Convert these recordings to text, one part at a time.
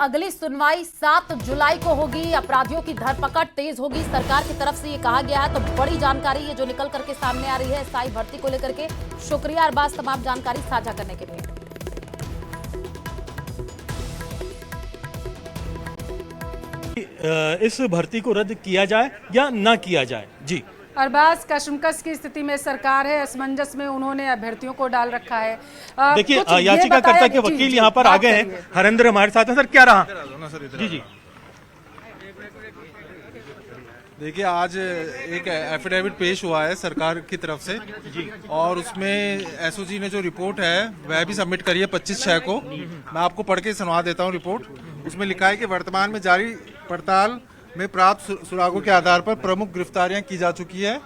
अगली सुनवाई 7 जुलाई को होगी। अपराधियों की धरपकड़ तेज होगी, सरकार की तरफ से ये कहा गया है। तो बड़ी जानकारी ये जो निकल करके सामने आ रही है एसआई भर्ती को लेकर के। शुक्रिया अरबाज तमाम जानकारी साझा करने के लिए। इस भर्ती को रद्द किया जाए या ना किया जाए। जी अरबाज, कशमकश की स्थिति में सरकार है, असमंजस में उन्होंने अभ्यर्थियों को डाल रखा है। देखिए, याचिकाकर्ता के वकील यहाँ पर आ गए हैं। हरेंद्र हमारे साथ हैं। सर, क्या रहा? जी जी देखिए, आज एक एफिडेविट पेश हुआ है सरकार की तरफ से जी, और उसमें एसओजी ने जो रिपोर्ट है वह भी सबमिट करी है 25/6 को। मैं आपको पढ़ के सुनवा देता हूँ रिपोर्ट। उसमें लिखा है कि वर्तमान में जारी पड़ताल में प्राप्त सुरागों के आधार पर प्रमुख गिरफ्तारियां की जा चुकी है।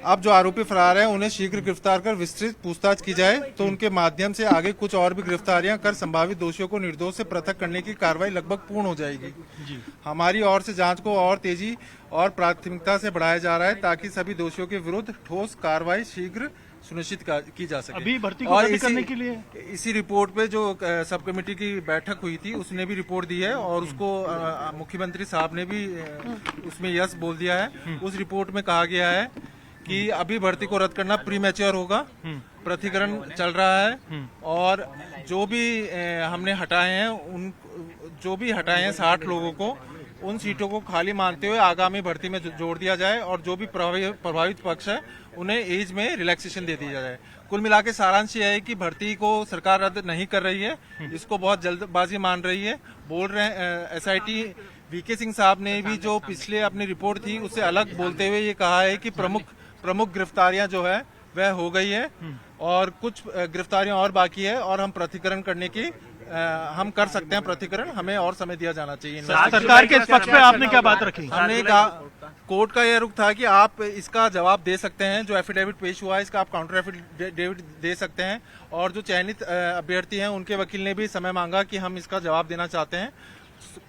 अब जो आरोपी फरार हैं उन्हें शीघ्र गिरफ्तार कर विस्तृत पूछताछ की जाए, तो उनके माध्यम से आगे कुछ और भी गिरफ्तारियां कर संभावित दोषियों को निर्दोष से पृथक करने की कार्रवाई लगभग पूर्ण हो जाएगी। हमारी ओर से जांच को और तेजी और प्राथमिकता से बढ़ाया जा रहा है ताकि सभी दोषियों के विरुद्ध ठोस कार्रवाई शीघ्र सुनिश्चित की जा सके। अभी भर्ती को रद्द करने के लिए इसी रिपोर्ट पे जो सब कमेटी की बैठक हुई थी उसने भी रिपोर्ट दी है, और उसको मुख्यमंत्री साहब ने भी उसमें यस बोल दिया है। उस रिपोर्ट में कहा गया है कि अभी भर्ती को रद्द करना प्रीमैच्योर होगा, प्रतिकरण चल रहा है, और जो भी हमने हटाए हैं उन जो भी हटाए हैं 60 लोगों को, उन सीटों को खाली मानते हुए आगामी भर्ती में जोड़ दिया जाए, और जो भी प्रभावित पक्ष है उन्हें एज में रिलैक्सेशन दे दिया जाए। कुल मिला के सारांश ये है कि भर्ती को सरकार रद्द नहीं कर रही है, इसको बहुत जल्दबाजी मान रही है। बोल रहे हैं एसआईटी वीके सिंह साहब ने भी जो पिछले अपनी रिपोर्ट थी उससे अलग बोलते हुए ये कहा है कि प्रमुख गिरफ्तारियां जो है वह हो गई है, और कुछ गिरफ्तारियां और बाकी है, और हम प्रतिकरण करने की हम कर सकते हैं प्रतिकरण, हमें और समय दिया जाना चाहिए। सरकार के इस पक्ष पे आपने क्या बात रखी? हमने कहा, कोर्ट का यह रुख था कि आप इसका जवाब दे सकते हैं, जो एफिडेविट पेश हुआ है इसका आप काउंटर एफिडेविट दे सकते हैं, और जो चयनित अभ्यर्थी हैं उनके वकील ने भी समय मांगा कि हम इसका जवाब देना चाहते हैं।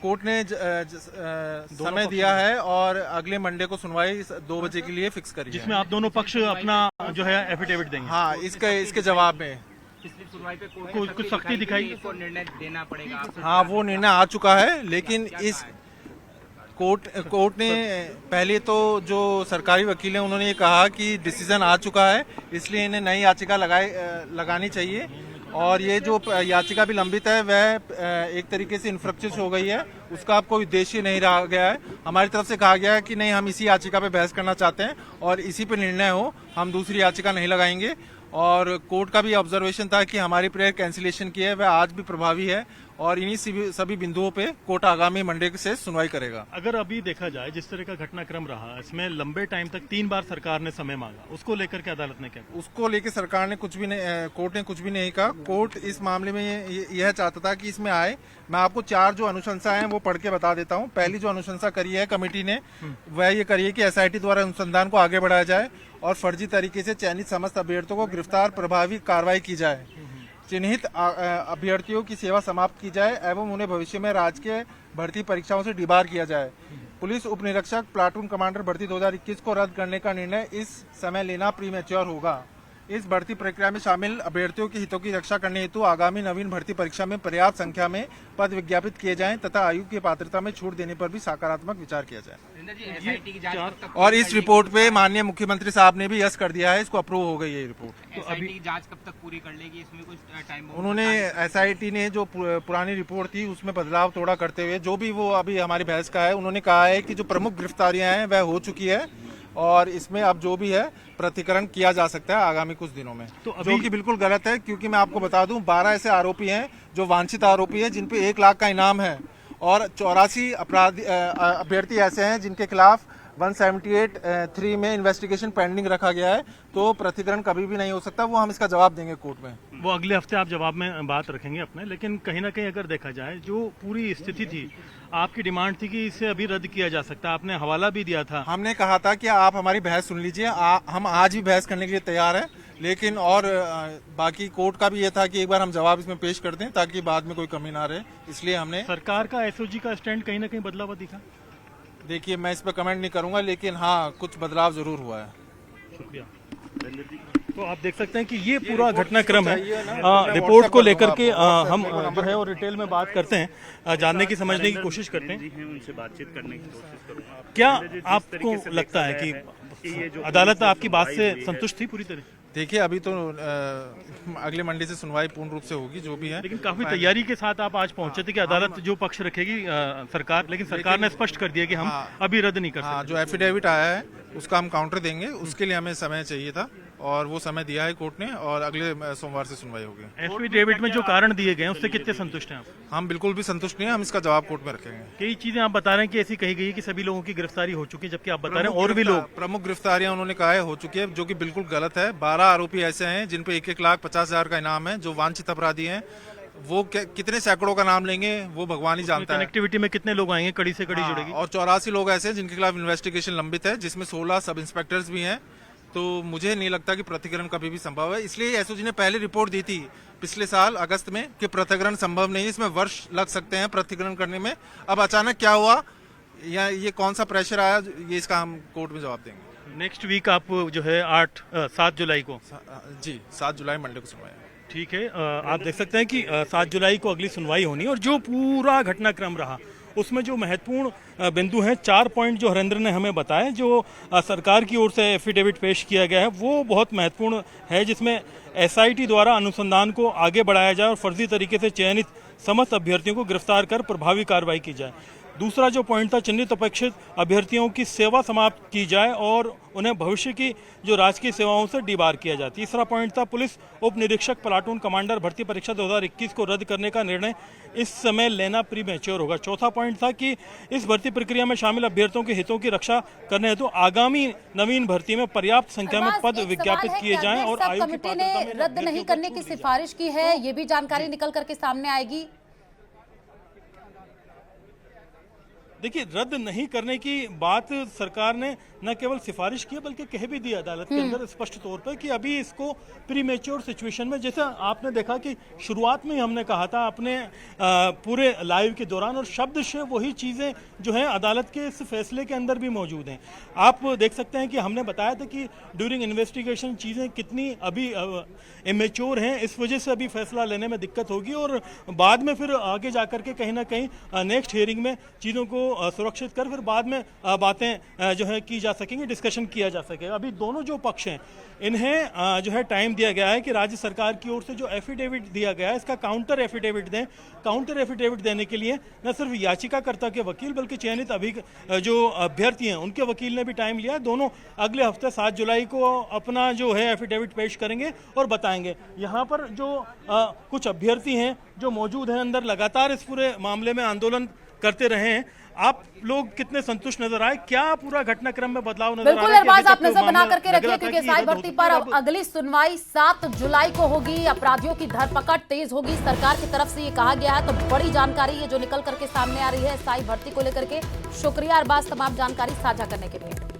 कोर्ट ने समय दिया है, और अगले मंडे को सुनवाई 2 बजे के लिए फिक्स करी है, जिसमें आप दोनों पक्ष अपना जो है एफिडेविट देंगे। हाँ, इसके जवाब में पिछली सुनवाई पे कुछ सख्ती दिखाई को निर्णय देना पड़ेगा। हाँ, वो निर्णय आ चुका है, लेकिन इस कोर्ट ने पहले तो जो सरकारी वकील हैं उन्होंने ये कहा कि डिसीजन आ चुका है, इसलिए इन्हें नई याचिका लगानी चाहिए, और ये जो याचिका भी लंबित है वह एक तरीके से इन्फ्रक्चर्स हो गई है, उसका अब कोई उद्देश्य नहीं रहा गया है। हमारी तरफ से कहा गया है कि नहीं, हम इसी याचिका पे बहस करना चाहते हैं और इसी पे निर्णय हो, हम दूसरी याचिका नहीं लगाएंगे। और कोर्ट का भी ऑब्जर्वेशन था कि हमारी प्रेयर कैंसिलेशन की है वह आज भी प्रभावी है, और इन्हीं सभी बिंदुओं पे कोर्ट आगामी मंडे से सुनवाई करेगा। अगर अभी देखा जाए जिस तरह का घटनाक्रम रहा, इसमें लंबे टाइम तक 3 बार सरकार ने समय मांगा, उसको लेकर के अदालत ने क्या कहा? उसको लेकर सरकार ने कुछ भी नहीं, कोर्ट ने कुछ भी नहीं कहा। कोर्ट इस मामले में यह चाहता था कि इसमें आए। मैं आपको 4 जो अनुशंसा है वो पढ़ के बता देता हूँ। पहली जो अनुशंसा करी है कमेटी ने वह ये करी है कि एसआईटी द्वारा अनुसंधान को आगे बढ़ाया जाए, और फर्जी तरीके से चयनित समस्त अभ्यर्थियों को गिरफ्तार प्रभावी कार्रवाई की जाए, चिन्हित अभ्यर्थियों की सेवा समाप्त की जाए, एवं उन्हें भविष्य में राजकीय भर्ती परीक्षाओं से डिबार किया जाए। पुलिस उप निरीक्षक प्लाटून कमांडर भर्ती 2021 को रद्द करने का निर्णय इस समय लेना प्रीमैच्योर होगा। इस भर्ती प्रक्रिया में शामिल अभ्यर्थियों के हितों की रक्षा करने हेतु आगामी नवीन भर्ती परीक्षा में पर्याप्त संख्या में पद विज्ञापित किए जाएं, तथा आयु की पात्रता में छूट देने पर भी सकारात्मक विचार किया जाए। और इस रिपोर्ट पे माननीय मुख्यमंत्री साहब ने भी यस कर दिया है, इसको अप्रूव हो गई है ये रिपोर्ट। तो अभी जांच कब तक पूरी कर लेगी, इसमें कुछ टाइम? उन्होंने एसआईटी ने जो पुरानी रिपोर्ट थी उसमें बदलाव थोड़ा करते हुए, जो भी वो अभी हमारी बहस का है, उन्होंने कहा है कि जो प्रमुख गिरफ्तारियां हैं वह हो चुकी है, और इसमें अब जो भी है प्रतिकरण किया जा सकता है आगामी कुछ दिनों में, तो जो कि बिल्कुल गलत है। क्योंकि मैं आपको बता दूं 12 ऐसे आरोपी हैं जो वांछित आरोपी हैं, जिन पे 1 लाख का इनाम है, और 84 अभ्यर्थी ऐसे हैं जिनके खिलाफ 178(3) में इन्वेस्टिगेशन पेंडिंग रखा गया है। तो प्रतिकरण कभी भी नहीं हो सकता, वो हम इसका जवाब देंगे कोर्ट में। वो अगले हफ्ते आप जवाब में बात रखेंगे अपने, लेकिन कहीं ना कहीं अगर देखा जाए जो पूरी स्थिति थी, आपकी डिमांड थी कि इसे अभी रद्द किया जा सकता है, आपने हवाला भी दिया था। हमने कहा था कि आप हमारी बहस सुन लीजिए, हम आज भी बहस करने के लिए तैयार हैं, लेकिन और बाकी कोर्ट का भी ये था कि एक बार हम जवाब इसमें पेश कर दें ताकि बाद में कोई कमी ना रहे, इसलिए हमने। सरकार का एसओजी का स्टैंड कहीं ना कहीं बदला हुआ दिखा? देखिए, मैं इस पर कमेंट नहीं करूंगा, लेकिन हाँ कुछ बदलाव जरूर हुआ है। शुक्रिया। तो आप देख सकते हैं कि ये पूरा घटनाक्रम है। रिपोर्ट को लेकर के हम जो है वो डिटेल में बात करते हैं, जानने की समझने की कोशिश करते हैं। उनसे बातचीत करने की कोशिश करूंगा। क्या आपको लगता है कि अदालत आपकी बात से संतुष्ट थी पूरी तरह? देखिए, अभी तो अगले मंडे से सुनवाई पूर्ण रूप से होगी जो भी है। लेकिन काफी तैयारी के साथ आप आज पहुंचे थे कि अदालत जो पक्ष रखेगी सरकार, लेकिन सरकार ने स्पष्ट कर दिया कि हम अभी रद्द नहीं कर सकते। जो एफिडेविट आया है उसका हम काउंटर देंगे, उसके लिए हमें समय चाहिए था और वो समय दिया है कोर्ट ने, और अगले सोमवार से सुनवाई होगी। एफिडेविट में जो कारण दिए गए हैं उससे कितने संतुष्ट हैं आप? हम बिल्कुल भी संतुष्ट नहीं है, हम इसका जवाब कोर्ट में रखेंगे। कई चीजें आप बता रहे हैं कि ऐसी कही गई है कि सभी लोगों की गिरफ्तारी हो चुकी है, जबकि आप बता रहे हैं और भी लोग। प्रमुख गिरफ्तारियां उन्होंने कहा है हो चुकी है, जो कि बिल्कुल गलत है। 12 आरोपी ऐसे हैं जिन पे 1,50,000 का इनाम है, जो वांछित अपराधी हैं। वो कितने सैकड़ों का नाम लेंगे वो भगवान ही जानता है। कनेक्टिविटी में कितने लोग आएंगे, कड़ी से कड़ी जुड़ेगी। और 84 लोग ऐसे हैं जिनके खिलाफ इन्वेस्टिगेशन लंबित है, जिसमें 16 सब इंस्पेक्टर्स भी हैं। तो मुझे नहीं लगता कि पृथक्करण कभी भी संभव है। इसलिए एसओजी ने पहले रिपोर्ट दी थी पिछले साल अगस्त में कि पृथक्करण संभव नहीं है, इसमें वर्ष लग सकते हैं पृथक्करण करने में। अब अचानक क्या हुआ या ये कौन सा प्रेशर आया, ये इसका हम कोर्ट में जवाब देंगे। नेक्स्ट वीक आप जो है 7 जुलाई को? जी, 7 जुलाई मंडे को सुनवाई है। ठीक है, आप देख सकते हैं कि 7 जुलाई को अगली सुनवाई होनी है। और जो पूरा घटनाक्रम रहा उसमें जो महत्वपूर्ण बिंदु हैं, 4 पॉइंट जो हरेंद्र ने हमें बताए, जो सरकार की ओर से एफिडेविट पेश किया गया है वो बहुत महत्वपूर्ण है, जिसमें एसआईटी द्वारा अनुसंधान को आगे बढ़ाया जाए और फर्जी तरीके से चयनित समस्त अभ्यर्थियों को गिरफ्तार कर प्रभावी कार्रवाई की जाए। दूसरा जो पॉइंट था, चिन्हित अपेक्षित अभ्यर्थियों की सेवा समाप्त की जाए और उन्हें भविष्य की जो राजकीय सेवाओं से डीबार किया जाए। तीसरा पॉइंट था, पुलिस उप निरीक्षक प्लाटून कमांडर भर्ती परीक्षा 2021 को रद्द करने का निर्णय इस समय लेना प्रीमेच्योर होगा। चौथा पॉइंट था कि इस भर्ती प्रक्रिया में शामिल अभ्यर्थियों के हितों की रक्षा करने हेतु आगामी नवीन भर्ती में पर्याप्त संख्या में पद विज्ञापित किए जाएं और आयोग की कमेटी ने रद्द नहीं करने की सिफारिश की है, ये भी जानकारी निकल करके सामने आएगी। देखिए, रद्द नहीं करने की बात सरकार ने न केवल सिफारिश की बल्कि कह भी दिया अदालत के अंदर स्पष्ट तौर पर कि अभी इसको प्रीमेच्योर सिचुएशन में, जैसा आपने देखा कि शुरुआत में ही हमने कहा था अपने पूरे लाइव के दौरान, और शब्द से वही चीज़ें जो हैं अदालत के इस फैसले के अंदर भी मौजूद हैं। आप देख सकते हैं कि हमने बताया था कि ड्यूरिंग इन्वेस्टिगेशन चीज़ें कितनी अभी इमेच्योर हैं, इस वजह से अभी फैसला लेने में दिक्कत होगी और बाद में फिर आगे जाकर के कहीं ना कहीं नेक्स्ट हियरिंग में चीज़ों को सुरक्षित कर फिर बाद में बातें जो है की जा सकेंगी, डिस्कशन किया जा सकेगा। अभी दोनों जो पक्ष हैं इन्हें जो है टाइम दिया गया है कि राज्य सरकार की ओर से जो एफिडेविट दिया गया है इसका काउंटर एफिडेविट दें। काउंटर एफिडेविट देने के लिए न सिर्फ याचिकाकर्ता के वकील बल्कि चयनित जो अभ्यर्थी हैं उनके वकील ने भी टाइम लिया। दोनों अगले हफ्ते 7 जुलाई को अपना जो है एफिडेविट पेश करेंगे और बताएंगे। यहाँ पर जो कुछ अभ्यर्थी हैं जो मौजूद हैं अंदर, लगातार इस पूरे मामले में आंदोलन करते रहे हैं। आप लोग कितने संतुष्ट नजर आए? क्या पूरा घटनाक्रम में बदलाव नजर आ रहा है? बिल्कुल अरबाज, आप नजर बना करके रखिए क्योंकि साई भर्ती पर अब अगली सुनवाई 7 जुलाई को होगी। अपराधियों की धरपकड़ तेज होगी, सरकार की तरफ से ये कहा गया है। तो बड़ी जानकारी है जो निकल करके सामने आ रही है साई भर्ती को लेकर के। शुक्रिया अरबाज तमाम जानकारी साझा करने के लिए।